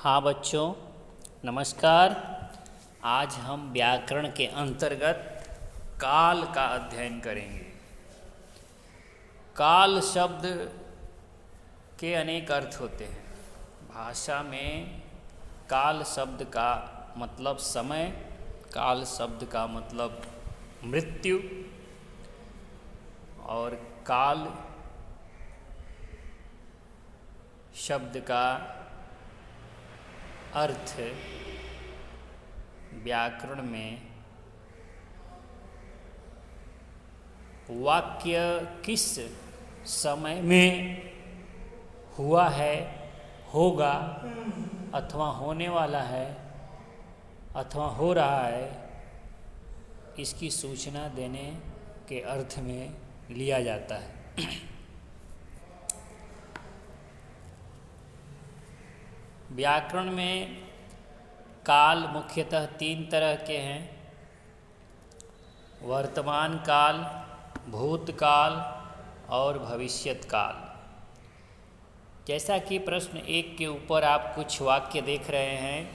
हाँ बच्चों, नमस्कार। आज हम व्याकरण के अंतर्गत काल का अध्ययन करेंगे। काल शब्द के अनेक अर्थ होते हैं। भाषा में काल शब्द का मतलब समय, काल शब्द का मतलब मृत्यु और काल शब्द का अर्थ व्याकरण में वाक्य किस समय में हुआ है, होगा अथवा होने वाला है अथवा हो रहा है, इसकी सूचना देने के अर्थ में लिया जाता है। व्याकरण में काल मुख्यतः तीन तरह के हैं: वर्तमान काल, भूतकाल और भविष्यत काल। जैसा कि प्रश्न 1 के ऊपर आप कुछ वाक्य देख रहे हैं,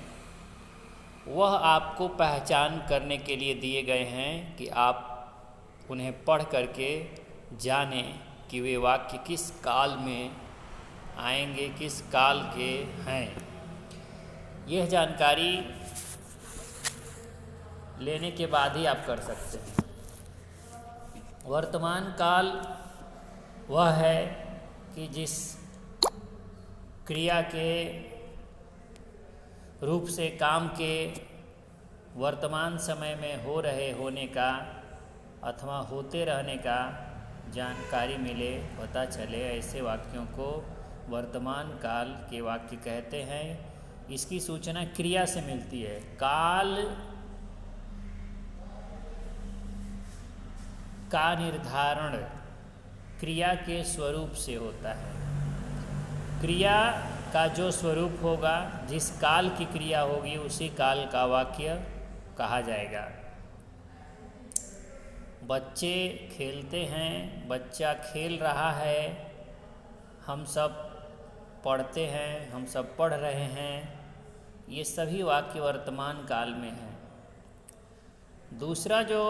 वह आपको पहचान करने के लिए दिए गए हैं कि आप उन्हें पढ़ करके जानें कि वे वाक्य किस काल में आएंगे, किस काल के हैं। यह जानकारी लेने के बाद ही आप कर सकते हैं। वर्तमान काल वह है कि जिस क्रिया के रूप से काम के वर्तमान समय में हो रहे होने का अथवा होते रहने का जानकारी मिले, पता चले, ऐसे वाक्यों को वर्तमान काल के वाक्य कहते हैं। इसकी सूचना क्रिया से मिलती है। काल का निर्धारण क्रिया के स्वरूप से होता है। क्रिया का जो स्वरूप होगा, जिस काल की क्रिया होगी, उसी काल का वाक्य कहा जाएगा। बच्चे खेलते हैं, बच्चा खेल रहा है, हम सब पढ़ते हैं, हम सब पढ़ रहे हैं, ये सभी वाक्य वर्तमान काल में हैं। दूसरा जो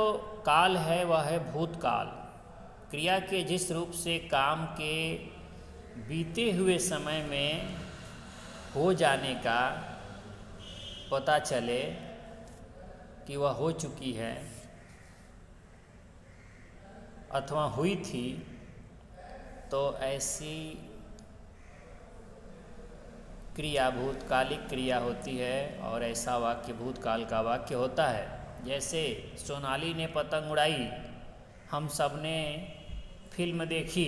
काल है वह है भूतकाल। क्रिया के जिस रूप से काम के बीते हुए समय में हो जाने का पता चले कि वह हो चुकी है अथवा हुई थी, तो ऐसी क्रिया भूतकालिक क्रिया होती है और ऐसा वाक्य भूतकाल का वाक्य होता है। जैसे सोनाली ने पतंग उड़ाई, हम सब ने फिल्म देखी।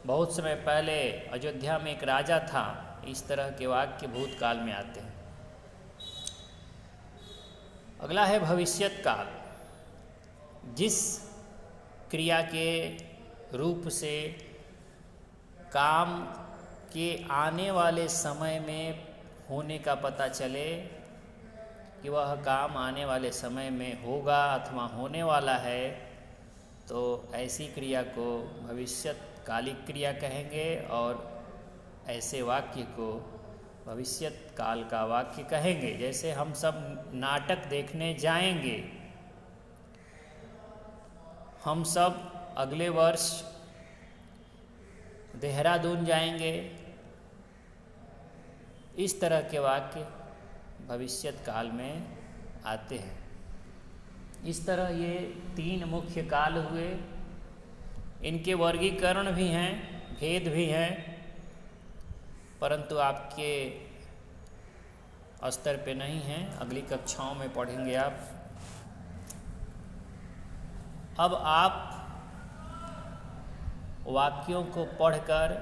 बहुत समय पहले अयोध्या में एक राजा था। इस तरह के वाक्य भूतकाल में आते हैं। अगला है भविष्यत काल। जिस क्रिया के रूप से काम के आने वाले समय में होने का पता चले कि वह काम आने वाले समय में होगा अथवा होने वाला है, तो ऐसी क्रिया को भविष्यत्कालिक क्रिया कहेंगे और ऐसे वाक्य को भविष्यत काल का वाक्य कहेंगे। जैसे हम सब नाटक देखने जाएंगे, हम सब अगले वर्ष देहरादून जाएंगे, इस तरह के वाक्य भविष्यत काल में आते हैं। इस तरह ये 3 मुख्य काल हुए। इनके वर्गीकरण भी हैं, भेद भी हैं, परंतु आपके स्तर पे नहीं हैं। अगली कक्षाओं में पढ़ेंगे आप। अब आप वाक्यों को पढ़कर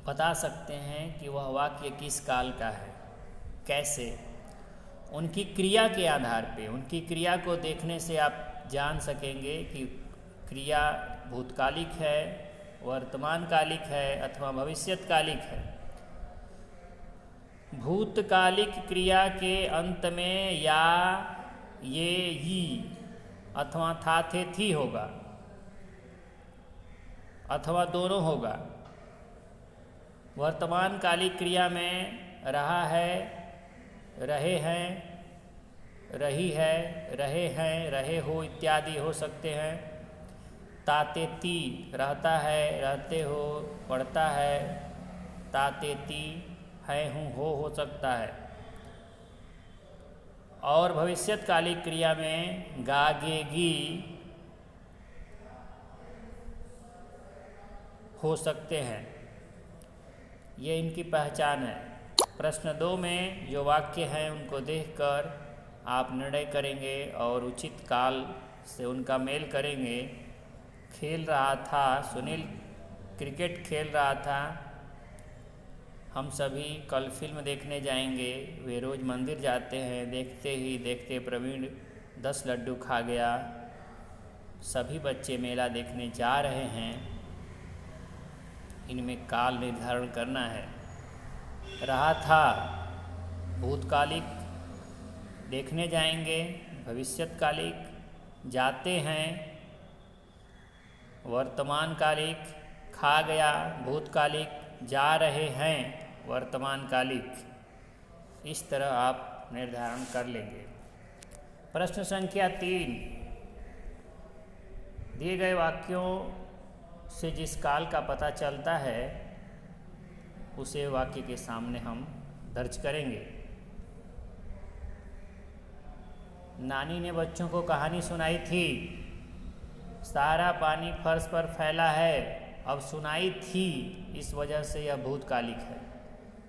बता सकते हैं कि वह वाक्य किस काल का है। कैसे? उनकी क्रिया के आधार पे, उनकी क्रिया को देखने से आप जान सकेंगे कि क्रिया भूतकालिक है, वर्तमानकालिक है अथवा भविष्यत्कालिक है। भूतकालिक क्रिया के अंत में या ये ई अथवा था थे थी होगा अथवा दोनों होगा। वर्तमान कालिक क्रिया में रहा है, रहे हैं, रही है, रहे हैं, रहे हो इत्यादि हो सकते हैं। ताते ती रहता है, रहते हो, पढ़ता है। ताते ती है हूँ हो सकता है। और भविष्यत्कालिक क्रिया में गागेगी हो सकते हैं। ये इनकी पहचान है। प्रश्न 2 में जो वाक्य हैं उनको देखकर आप निर्णय करेंगे और उचित काल से उनका मेल करेंगे। खेल रहा था, सुनील क्रिकेट खेल रहा था। हम सभी कल फिल्म देखने जाएंगे। वे रोज़ मंदिर जाते हैं। देखते ही देखते प्रवीण 10 लड्डू खा गया। सभी बच्चे मेला देखने जा रहे हैं। इनमें काल निर्धारण करना है। रहा था भूतकालिक, देखने जाएंगे भविष्यत्कालिक, जाते हैं वर्तमानकालिक, खा गया भूतकालिक, जा रहे हैं वर्तमानकालिक। इस तरह आप निर्धारण कर लेंगे। प्रश्न संख्या 3, दिए गए वाक्यों से जिस काल का पता चलता है उसे वाक्य के सामने हम दर्ज करेंगे। नानी ने बच्चों को कहानी सुनाई थी। सारा पानी फर्श पर फैला है। अब सुनाई थी, इस वजह से यह भूतकालिक है।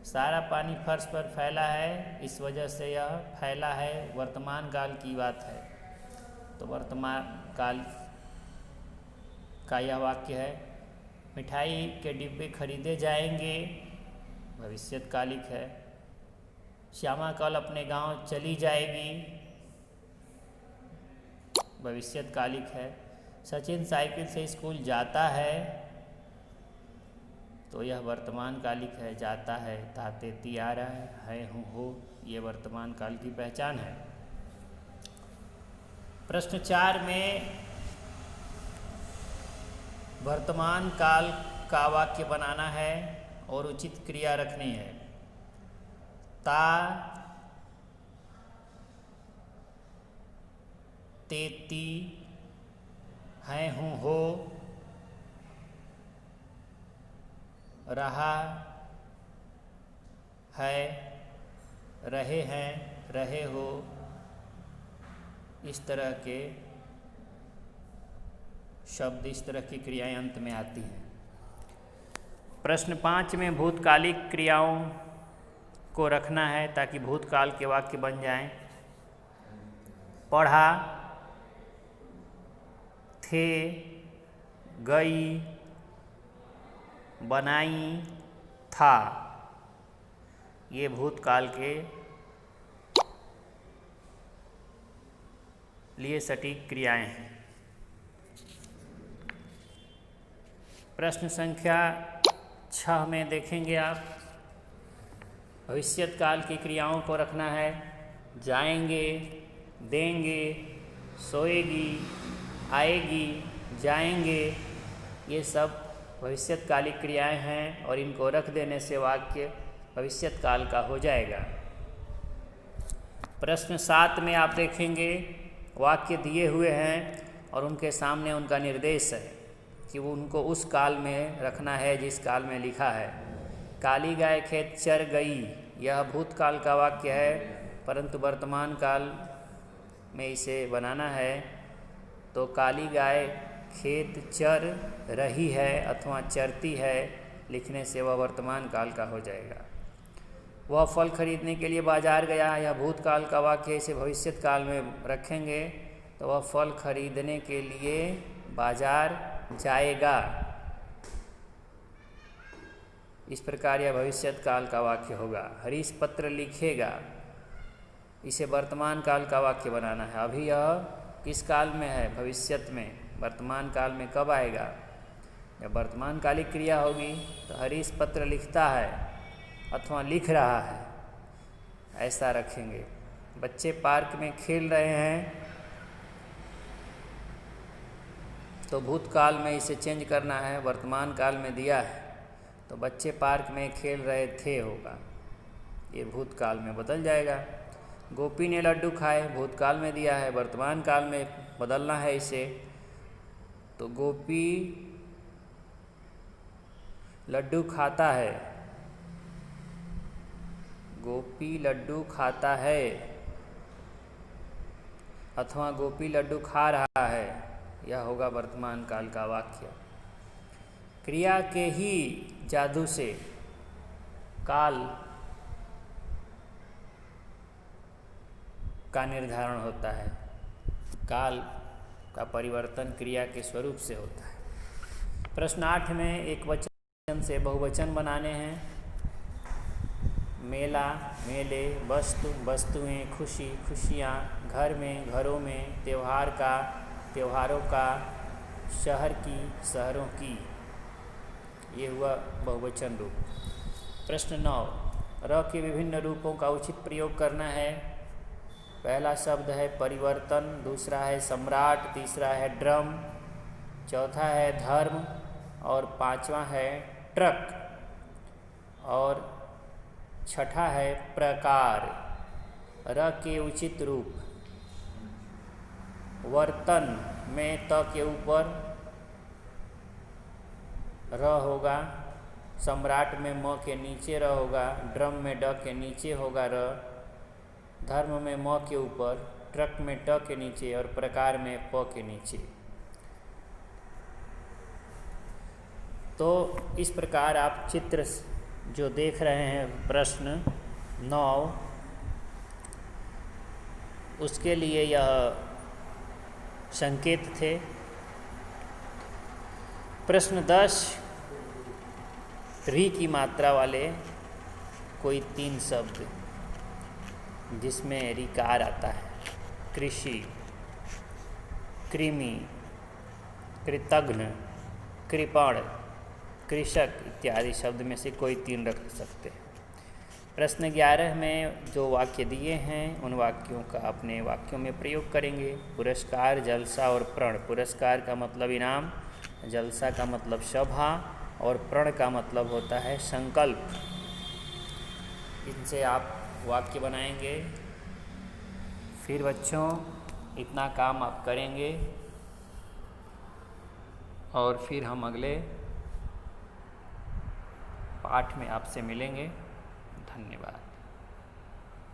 सारा पानी फर्श पर फैला है, इस वजह से यह फैला है वर्तमान काल की बात है। तो वर्तमान काल का यह वाक्य है। मिठाई के डिब्बे खरीदे जाएंगे, भविष्यत्कालिक है। श्यामा कल अपने गांव चली जाएगी, भविष्यत्कालिक है। सचिन साइकिल से स्कूल जाता है, तो यह वर्तमान कालिक है, जाता है। ताते ती आ रहा है हूँ हो, ये वर्तमान काल की पहचान है। प्रश्न 4 में वर्तमान काल का वाक्य बनाना है और उचित क्रिया रखनी है। ता तेती है हूँ हो, रहा है, रहे हैं, रहे हो, इस तरह के शब्द, इस तरह की क्रियाएं अंत में आती हैं। प्रश्न 5 में भूतकालिक क्रियाओं को रखना है ताकि भूतकाल के वाक्य बन जाएं। पढ़ा, थे, गई, बनाई, था, ये भूतकाल के लिए सटीक क्रियाएं हैं। प्रश्न संख्या 6 में देखेंगे आप, भविष्यत्काल की क्रियाओं को रखना है। जाएंगे, देंगे, सोएगी, आएगी, जाएंगे, ये सब भविष्यत्कालिक क्रियाएं हैं और इनको रख देने से वाक्य भविष्यत्काल का हो जाएगा। प्रश्न 7 में आप देखेंगे वाक्य दिए हुए हैं और उनके सामने उनका निर्देश है कि वो उनको उस काल में रखना है जिस काल में लिखा है। काली गाय खेत चर गई, यह भूतकाल का वाक्य है, परंतु वर्तमान काल में इसे बनाना है। तो काली गाय खेत चर रही है अथवा चरती है लिखने से वह वर्तमान काल का हो जाएगा। वह फल खरीदने के लिए बाजार गया, यह भूतकाल का वाक्य, इसे भविष्यत काल में रखेंगे तो वह फल खरीदने के लिए बाजार जाएगा। इस प्रकार यह भविष्यत काल का वाक्य होगा। हरीश पत्र लिखेगा, इसे वर्तमान काल का वाक्य बनाना है। अभी यह किस काल में है? भविष्यत में। वर्तमान काल में कब आएगा? जब वर्तमान कालिक क्रिया होगी। तो हरीश पत्र लिखता है अथवा लिख रहा है, ऐसा रखेंगे। बच्चे पार्क में खेल रहे हैं तो भूतकाल में इसे चेंज करना है, वर्तमान काल में दिया है। तो बच्चे पार्क में खेल रहे थे होगा, ये भूतकाल में बदल जाएगा। गोपी ने लड्डू खाए, भूतकाल में दिया है, वर्तमान काल में बदलना है इसे। तो गोपी लड्डू खाता है, गोपी लड्डू खाता है, अथवा गोपी लड्डू खा रहा है, यह होगा वर्तमान काल का वाक्य। क्रिया के ही जादू से काल का निर्धारण होता है, काल का परिवर्तन क्रिया के स्वरूप से होता है। प्रश्न 8 में एक वचन से बहुवचन बनाने हैं। मेला, मेले, वस्तु, वस्तुएं, खुशी, खुशियाँ, घर में, घरों में, त्यौहार का, त्योहारों का, शहर की, शहरों की, ये हुआ बहुवचन रूप। प्रश्न 9, र के विभिन्न रूपों का उचित प्रयोग करना है। पहला शब्द है परिवर्तन, दूसरा है सम्राट, तीसरा है ड्रम, चौथा है धर्म और पांचवा है ट्रक और छठा है प्रकार। र के उचित रूप, वर्तन में त के ऊपर र होगा, सम्राट में म के नीचे र होगा, ड्रम में ड के नीचे होगा र, धर्म में म के ऊपर, ट्रक में ट के नीचे और प्रकार में प के नीचे। तो इस प्रकार आप चित्र जो देख रहे हैं प्रश्न 9, उसके लिए यह संकेत थे। प्रश्न 10, री की मात्रा वाले कोई 3 शब्द जिसमें ऋकार आता है। कृषि, कृमि, कृतघ्न, कृपण, कृषक इत्यादि शब्द में से कोई 3 रख सकते हैं। प्रश्न 11 में जो वाक्य दिए हैं उन वाक्यों का अपने वाक्यों में प्रयोग करेंगे। पुरस्कार, जलसा और प्रण। पुरस्कार का मतलब इनाम, जलसा का मतलब सभा और प्रण का मतलब होता है संकल्प। इनसे आप वाक्य बनाएंगे। फिर बच्चों इतना काम आप करेंगे और फिर हम अगले पाठ में आपसे मिलेंगे। धन्यवाद।